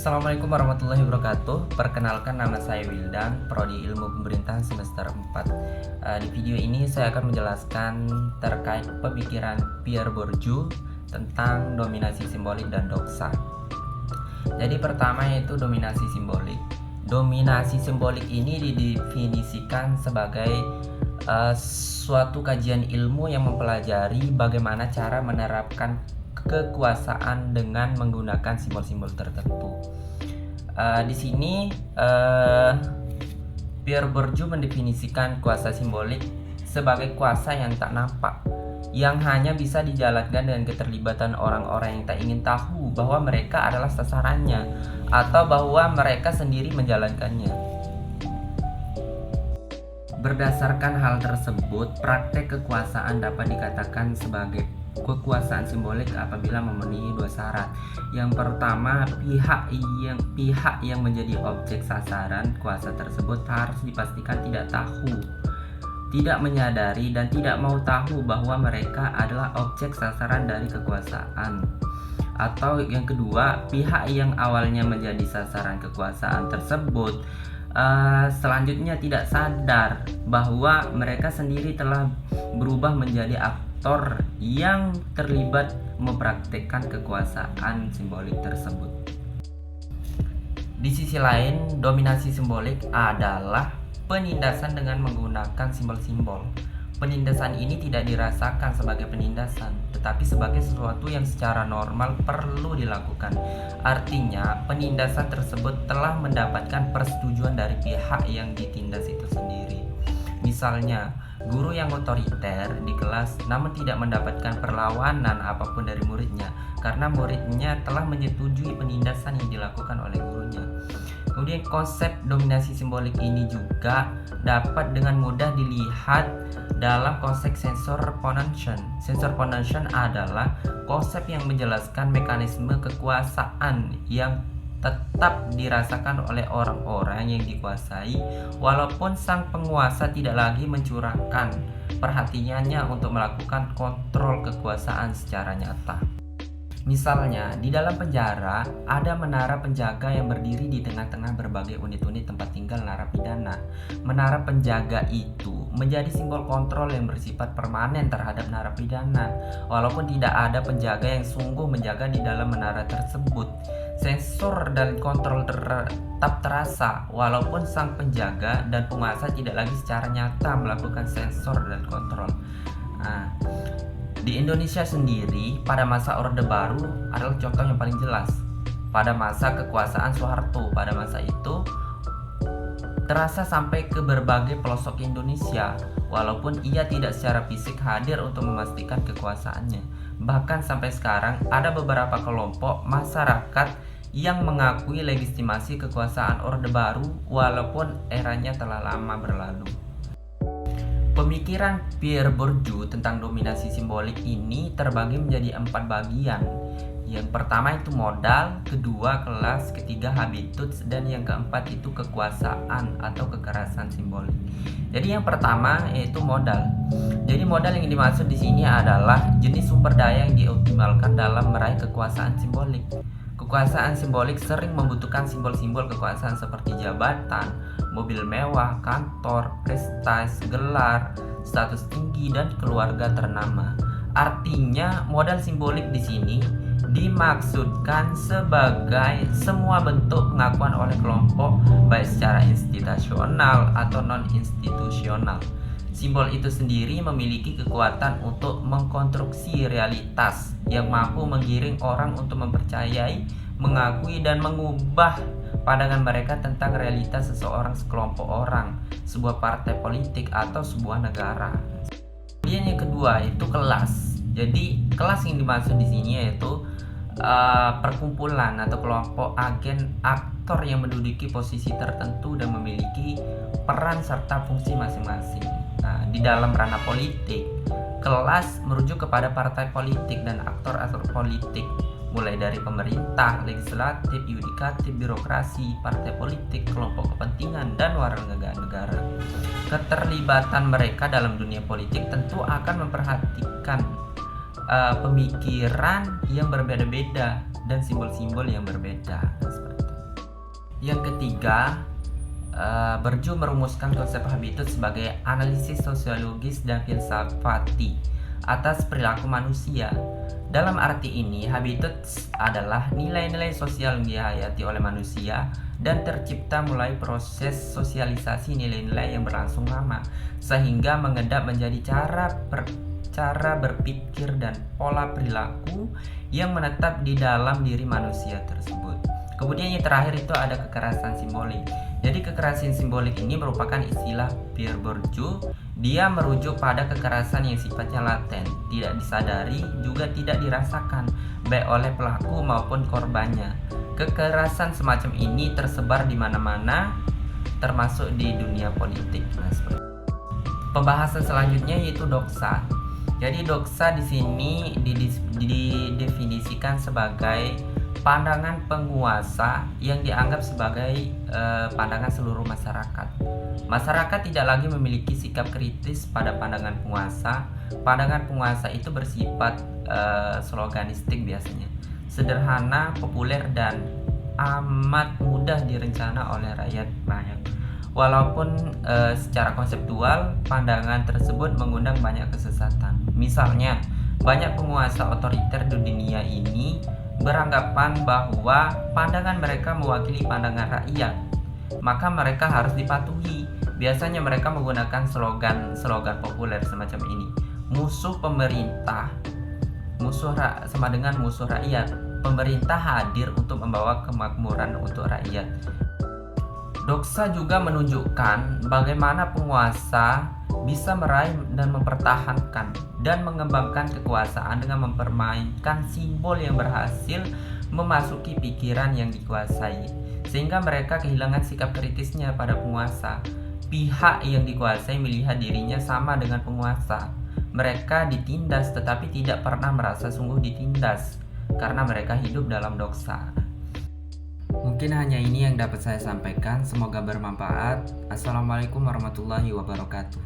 Assalamualaikum warahmatullahi wabarakatuh. Perkenalkan, nama saya Wildan, Prodi Ilmu Pemerintahan semester 4. Di video ini saya akan menjelaskan terkait pemikiran Pierre Bourdieu tentang dominasi simbolik dan doxa. Jadi pertama yaitu dominasi simbolik. Dominasi simbolik ini didefinisikan sebagai suatu kajian ilmu yang mempelajari bagaimana cara menerapkan kekuasaan dengan menggunakan simbol-simbol tertentu. Di sini Pierre Bourdieu mendefinisikan kuasa simbolik sebagai kuasa yang tak nampak, yang hanya bisa dijalankan dengan keterlibatan orang-orang yang tak ingin tahu bahwa mereka adalah sasarannya atau bahwa mereka sendiri menjalankannya. Berdasarkan hal tersebut, praktek kekuasaan dapat dikatakan sebagai kekuasaan simbolik apabila memenuhi dua syarat. Yang pertama, pihak yang menjadi objek sasaran kuasa tersebut harus dipastikan tidak tahu, tidak menyadari, dan tidak mau tahu bahwa mereka adalah objek sasaran dari kekuasaan. Atau yang kedua, pihak yang awalnya menjadi sasaran kekuasaan tersebut selanjutnya tidak sadar bahwa mereka sendiri telah berubah menjadi aktor yang terlibat mempraktikkan kekuasaan simbolik tersebut. Di sisi lain, dominasi simbolik adalah penindasan dengan menggunakan simbol-simbol. Penindasan ini tidak dirasakan sebagai penindasan, tetapi sebagai sesuatu yang secara normal perlu dilakukan. Artinya, penindasan tersebut telah mendapatkan persetujuan dari pihak yang ditindas itu sendiri. Misalnya, guru yang otoriter di kelas namun tidak mendapatkan perlawanan apapun dari muridnya karena muridnya telah menyetujui penindasan yang dilakukan oleh gurunya. Kemudian konsep dominasi simbolik ini juga dapat dengan mudah dilihat dalam konsep sensor ponentian. Sensor ponentian adalah konsep yang menjelaskan mekanisme kekuasaan yang tetap dirasakan oleh orang-orang yang dikuasai walaupun sang penguasa tidak lagi mencurahkan perhatiannya untuk melakukan kontrol kekuasaan secara nyata. Misalnya, di dalam penjara ada menara penjaga yang berdiri di tengah-tengah berbagai unit-unit tempat tinggal narapidana. Menara penjaga itu menjadi simbol kontrol yang bersifat permanen terhadap narapidana, walaupun tidak ada penjaga yang sungguh menjaga di dalam menara tersebut. Sensor dan kontrol tetap terasa, walaupun sang penjaga dan penguasa tidak lagi secara nyata melakukan sensor dan kontrol. Di Indonesia sendiri, pada masa Orde Baru adalah contoh yang paling jelas. Pada masa kekuasaan Soeharto, pada masa itu terasa sampai ke berbagai pelosok Indonesia, walaupun ia tidak secara fisik hadir untuk memastikan kekuasaannya. Bahkan sampai sekarang ada beberapa kelompok masyarakat yang mengakui legitimasi kekuasaan Orde Baru walaupun eranya telah lama berlalu. Pemikiran Pierre Bourdieu tentang dominasi simbolik ini terbagi menjadi 4 bagian. Yang pertama itu modal, kedua kelas, ketiga habitus, dan yang keempat itu kekuasaan atau kekerasan simbolik. Jadi yang pertama yaitu modal. Jadi modal yang dimaksud di sini adalah jenis sumber daya yang dioptimalkan dalam meraih kekuasaan simbolik. Kekuasaan simbolik sering membutuhkan simbol-simbol kekuasaan seperti jabatan, mobil mewah, kantor, prestasi, gelar, status tinggi, dan keluarga ternama. Artinya, modal simbolik di sini dimaksudkan sebagai semua bentuk pengakuan oleh kelompok, baik secara institusional atau non-institusional. Simbol itu sendiri memiliki kekuatan untuk mengkonstruksi realitas yang mampu menggiring orang untuk mempercayai, mengakui, dan mengubah pandangan mereka tentang realitas seseorang, sekelompok orang, sebuah partai politik, atau sebuah negara. Kemudian yang kedua itu kelas. Jadi kelas yang dimaksud di sini yaitu perkumpulan atau kelompok agen aktor yang menduduki posisi tertentu dan memiliki peran serta fungsi masing-masing. Di dalam ranah politik, kelas merujuk kepada partai politik dan aktor-aktor politik, mulai dari pemerintah, legislatif, yudikatif, birokrasi, partai politik, kelompok kepentingan, dan warga negara. Keterlibatan mereka dalam dunia politik tentu akan memperhatikan pemikiran yang berbeda-beda dan simbol-simbol yang berbeda. Seperti itu. Yang ketiga, Berju merumuskan konsep habitus sebagai analisis sosiologis dan filsafati atas perilaku manusia. Dalam arti ini, habitus adalah nilai-nilai sosial yang dihayati oleh manusia dan tercipta mulai proses sosialisasi nilai-nilai yang berlangsung lama, sehingga mengendap menjadi cara berpikir dan pola perilaku yang menetap di dalam diri manusia tersebut. Kemudian yang terakhir itu ada kekerasan simbolik. Jadi kekerasan simbolik ini merupakan istilah Pierre Bourdieu. Dia merujuk pada kekerasan yang sifatnya laten, tidak disadari, juga tidak dirasakan, baik oleh pelaku maupun korbannya. Kekerasan semacam ini tersebar di mana-mana, termasuk di dunia politik. Pembahasan selanjutnya yaitu doxa. Jadi doxa di sini didefinisikan sebagai pandangan penguasa yang dianggap sebagai pandangan seluruh masyarakat. Masyarakat tidak lagi memiliki sikap kritis pada pandangan penguasa. Pandangan penguasa itu bersifat sloganistik biasanya, sederhana, populer, dan amat mudah direncana oleh rakyat banyak. Walaupun secara konseptual pandangan tersebut mengundang banyak kesesatan. Misalnya, banyak penguasa otoriter di dunia ini beranggapan bahwa pandangan mereka mewakili pandangan rakyat, maka mereka harus dipatuhi. Biasanya mereka menggunakan slogan populer semacam ini. Musuh pemerintah, sama dengan musuh rakyat. Pemerintah hadir untuk membawa kemakmuran untuk rakyat. Doxa juga menunjukkan bagaimana penguasa bisa meraih dan mempertahankan dan mengembangkan kekuasaan dengan mempermainkan simbol yang berhasil memasuki pikiran yang dikuasai, sehingga mereka kehilangan sikap kritisnya pada penguasa. Pihak yang dikuasai melihat dirinya sama dengan penguasa. Mereka ditindas tetapi tidak pernah merasa sungguh ditindas karena mereka hidup dalam doxa. Mungkin hanya ini yang dapat saya sampaikan. Semoga bermanfaat. Assalamualaikum warahmatullahi wabarakatuh.